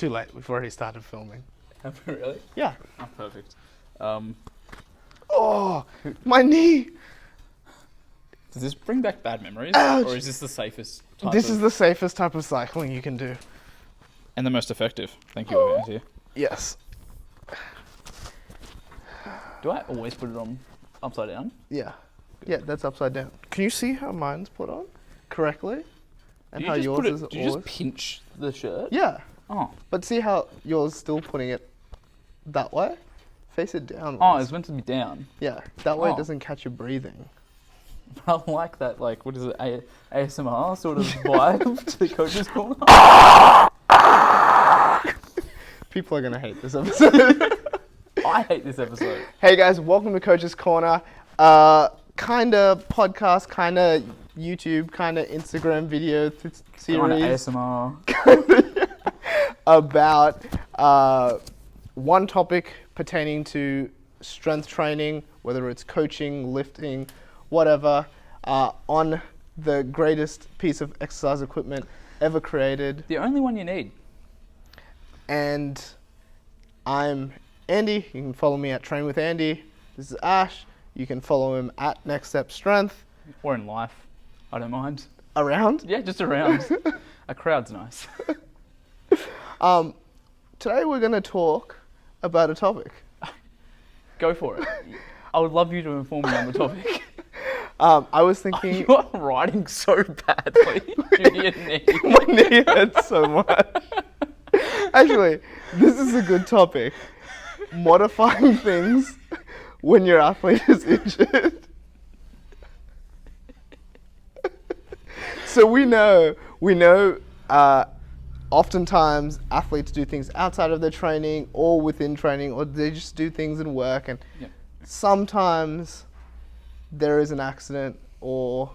too late. We've already started filming. Have we really? Yeah. Oh, perfect. Oh, my knee. Does this bring back bad memories? Ouch. Or is this the safest type This is the safest type of cycling you can do. And the most effective. Thank you, Anthea. Yes. Do I always put it on upside down? Yeah. Yeah, that's upside down. Can you see how mine's put on correctly? And how yours is do you just pinch the shirt? Yeah. Oh. But see how yours still putting it that way? Face it downwards. Oh, it's meant to be down. Yeah, that way Oh. it doesn't catch your breathing. I like that, like, what is it, ASMR sort of vibe to the coach's corner. People are going to hate this episode. I hate this episode. Hey guys, welcome to Coach's Corner. Kind of podcast, kind of YouTube, kind of Instagram video series. Kind of ASMR. About one topic pertaining to strength training, whether it's coaching, lifting, whatever, on the greatest piece of exercise equipment ever created. The only one you need. And I'm Andy. You can follow me at Train with Andy. This is Ash. You can follow him at Next Step Strength. Or in life. I don't mind. Around? Yeah, just around. A crowd's nice. Today we're going to talk about a topic. Go for it. I would love you to inform me on the topic. I was thinking... You're riding so badly. Your knee. My knee hurts so much. Actually, this is a good topic. Modifying things when your athlete is injured. So we know, oftentimes athletes do things outside of their training or within training, or they just do things in work, and Yep. sometimes there is an accident, or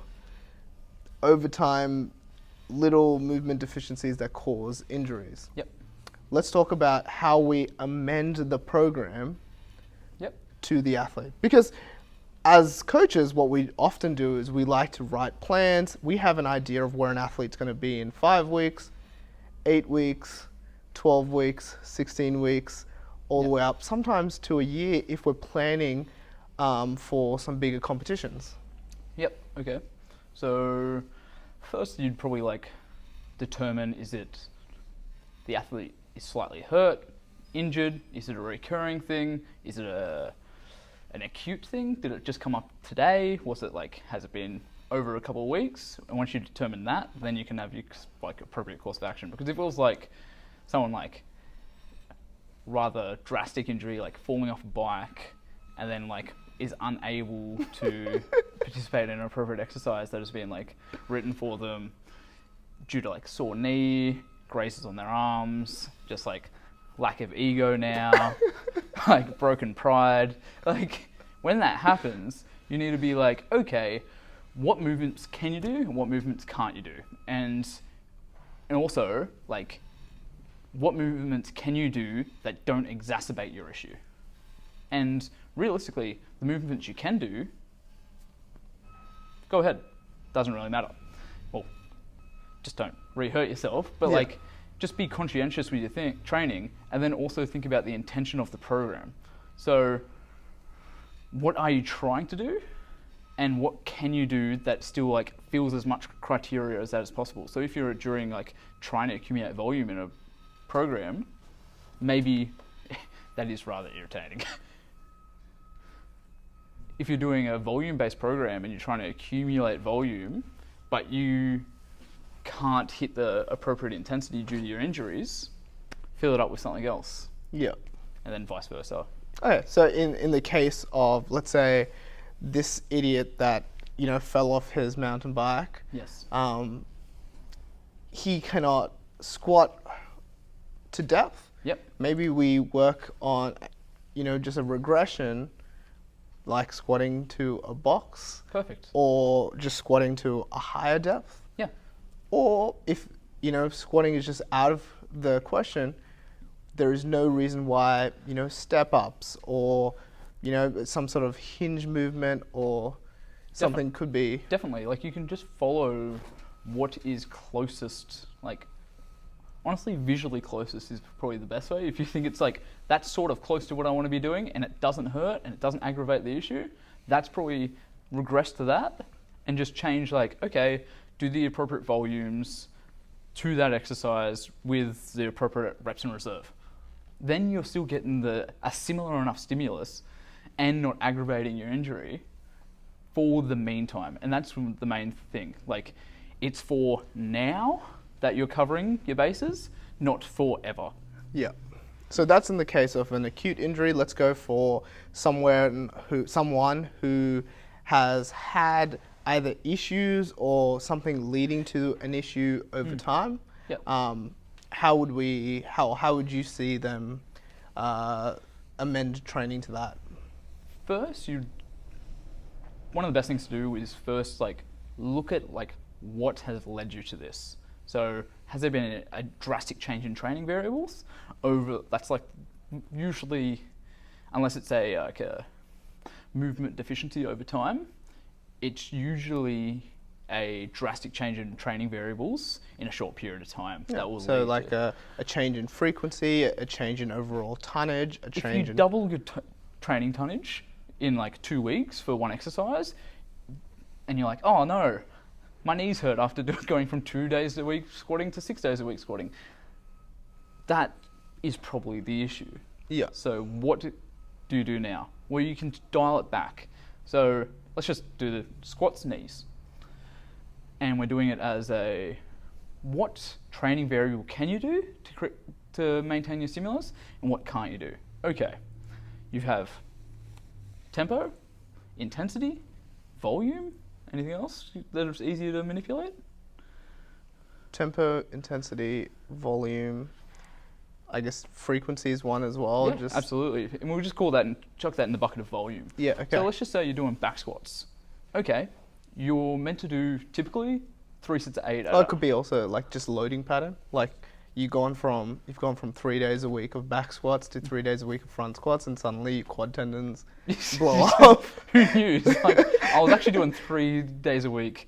over time little movement deficiencies that cause injuries. Yep. Let's talk about how we amend the program Yep. to the athlete. Because as coaches, what we often do is we like to write plans. We have an idea of where an athlete's going to be in 5 weeks, 8 weeks, 12 weeks, 16 weeks, all the way up, sometimes to a year if we're planning for some bigger competitions. Yep. Okay. So first you'd probably determine, is it the athlete is slightly hurt, injured? Is it a recurring thing? Is it an acute thing? Did it just come up today? Was it has it been over a couple of weeks? And once you determine that, then you can have your appropriate course of action. Because if it was someone rather drastic injury, like falling off a bike, and then is unable to participate in an appropriate exercise that has been written for them due to sore knee, grazes on their arms, just lack of ego now, broken pride. When that happens, you need to be okay, what movements can you do and what movements can't you do? And also, what movements can you do that don't exacerbate your issue? And realistically, the movements you can do, go ahead. Doesn't really matter. Well, just don't re-hurt yourself, but just be conscientious with your training, and then also think about the intention of the program. So what are you trying to do, and what can you do that still fills as much criteria as that as possible? So if you're during trying to accumulate volume in a program, maybe that is rather irritating. If you're doing a volume-based program and you're trying to accumulate volume, but you can't hit the appropriate intensity due to your injuries, fill it up with something else. Yeah. And then vice versa. Okay, so in the case of, let's say, this idiot that, fell off his mountain bike. Yes. He cannot squat to depth. Yep. Maybe we work on, just a regression, like squatting to a box. Perfect. Or just squatting to a higher depth. Yeah. Or if, squatting is just out of the question, there is no reason why, step ups or, some sort of hinge movement or something could be. Definitely. You can just follow what is closest, honestly, visually closest is probably the best way. If you think it's like, that's sort of close to what I want to be doing and it doesn't hurt and it doesn't aggravate the issue, that's probably regress to that and just change like, okay, do the appropriate volumes to that exercise with the appropriate reps in reserve. Then you're still getting a similar enough stimulus and not aggravating your injury for the meantime. And that's the main thing. Like, it's for now that you're covering your bases, not forever. Yeah. So that's in the case of an acute injury. Let's go for someone who has had either issues or something leading to an issue over time. Yep. How would you see them amend training to that? First, one of the best things to do is first like look at like what has led you to this. So has there been a drastic change in training variables over? That's like usually, unless it's like a movement deficiency over time, it's usually a drastic change in training variables in a short period of time. Yeah. That will So lead like to, a change in frequency, a change in overall tonnage, a change if you in... double your training tonnage in like 2 weeks for one exercise, and you're like, oh no, my knees hurt after going from 2 days a week squatting to 6 days a week squatting. That is probably the issue. Yeah. So what do you do now? Well, you can dial it back. So let's just do the squats, knees. And we're doing it as what training variable can you do to maintain your stimulus, and what can't you do? Okay, you have tempo, intensity, volume. Anything else that is easier to manipulate? Tempo, intensity, volume. I guess frequency is one as well. Yeah, absolutely. And we'll just call that and chuck that in the bucket of volume. Yeah, okay. So let's just say you're doing back squats. Okay, you're meant to do typically 3 sets of 8. Oh, it could be also like just loading pattern. Like you've gone from 3 days a week of back squats to 3 days a week of front squats, and suddenly your quad tendons blow up. Who knew? It's like, I was actually doing 3 days a week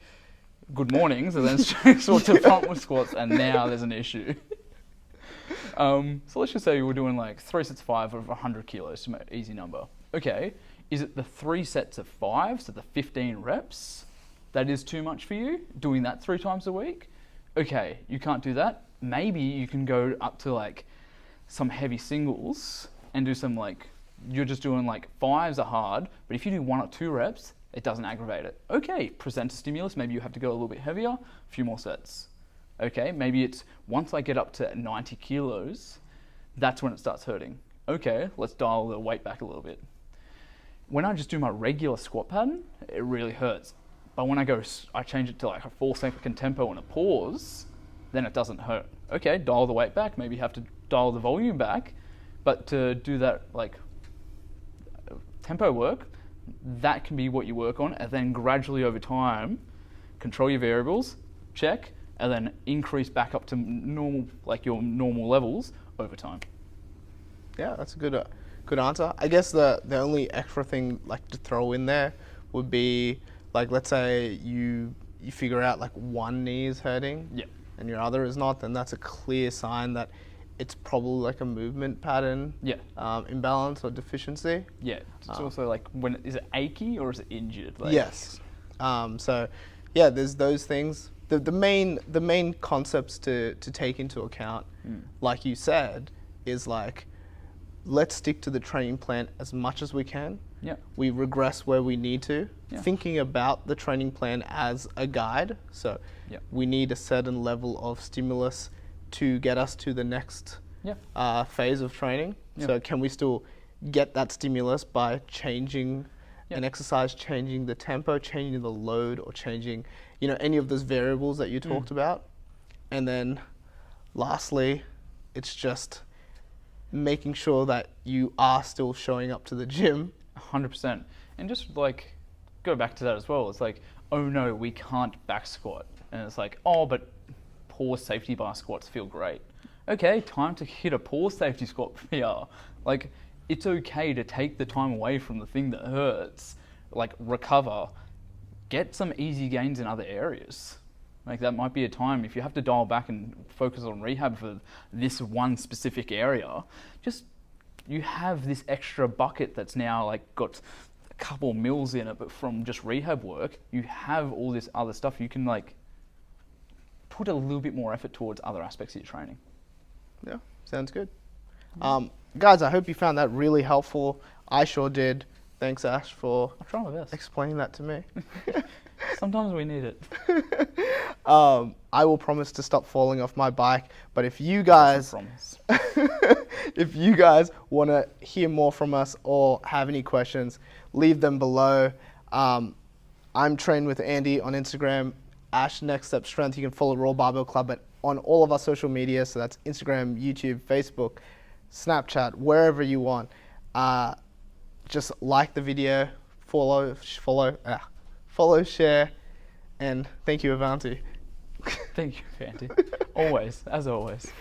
good mornings and then sort to front with squats, and now there's an issue. So let's just say we're doing like 3 sets of 5 of 100 kilos, to make an easy number. Okay, is it the 3 sets of 5, so the 15 reps, that is too much for you? Doing that 3 times a week? Okay, you can't do that. Maybe you can go up to like some heavy singles and do some like, you're just doing like 5s are hard, but if you do 1 or 2 reps, it doesn't aggravate it. Okay, present a stimulus, maybe you have to go a little bit heavier, a few more sets. Okay, maybe it's once I get up to 90 kilos, that's when it starts hurting. Okay, let's dial the weight back a little bit. When I just do my regular squat pattern, it really hurts. But when I change it to like a 4-second tempo and a pause, then it doesn't hurt. Okay, dial the weight back, maybe you have to dial the volume back, but to do that like tempo work, that can be what you work on, and then gradually over time, control your variables, check, and then increase back up to normal, like your normal levels over time. Yeah, that's a good answer. I guess the only extra thing like to throw in there would be like, let's say you figure out like one knee is hurting, Yeah. and your other is not, then that's a clear sign that it's probably like a movement pattern Yeah. imbalance or deficiency. Yeah. It's also like, is it achy or is it injured? Like, Yes. So yeah, there's those things. The main concepts to take into account, like you said, is like, let's stick to the training plan as much as we can. Yeah. We regress where we need to, Yeah. thinking about the training plan as a guide. So Yeah. we need a certain level of stimulus to get us to the next Yeah. phase of training. Yeah. So can we still get that stimulus by changing Yeah. an exercise, changing the tempo, changing the load, or changing, any of those variables that you talked about? And then lastly, it's just making sure that you are still showing up to the gym. 100%. And just like, go back to that as well. It's like, oh no, we can't back squat. And it's like, oh, but pause safety bar squats feel great. Okay, time to hit a pause safety squat PR. Like, it's okay to take the time away from the thing that hurts, like recover, get some easy gains in other areas. Like that might be a time if you have to dial back and focus on rehab for this one specific area. Just you have this extra bucket that's now like got a couple mils in it, but from just rehab work, you have all this other stuff. You can like put a little bit more effort towards other aspects of your training. Yeah, sounds good. Guys, I hope you found that really helpful. I sure did. Thanks, Ash, for I try my best. explaining that to me. Sometimes we need it. I will promise to stop falling off my bike. But if you guys, Promise. if you guys want to hear more from us or have any questions, leave them below. I'm trained with Andy on Instagram. Ash Next Step Strength. You can follow Raw Barbell Club on all of our social media. So that's Instagram, YouTube, Facebook, Snapchat, wherever you want. Just like the video, follow, share, and thank you, Avanti. Thank you, Fanti. Always, as always.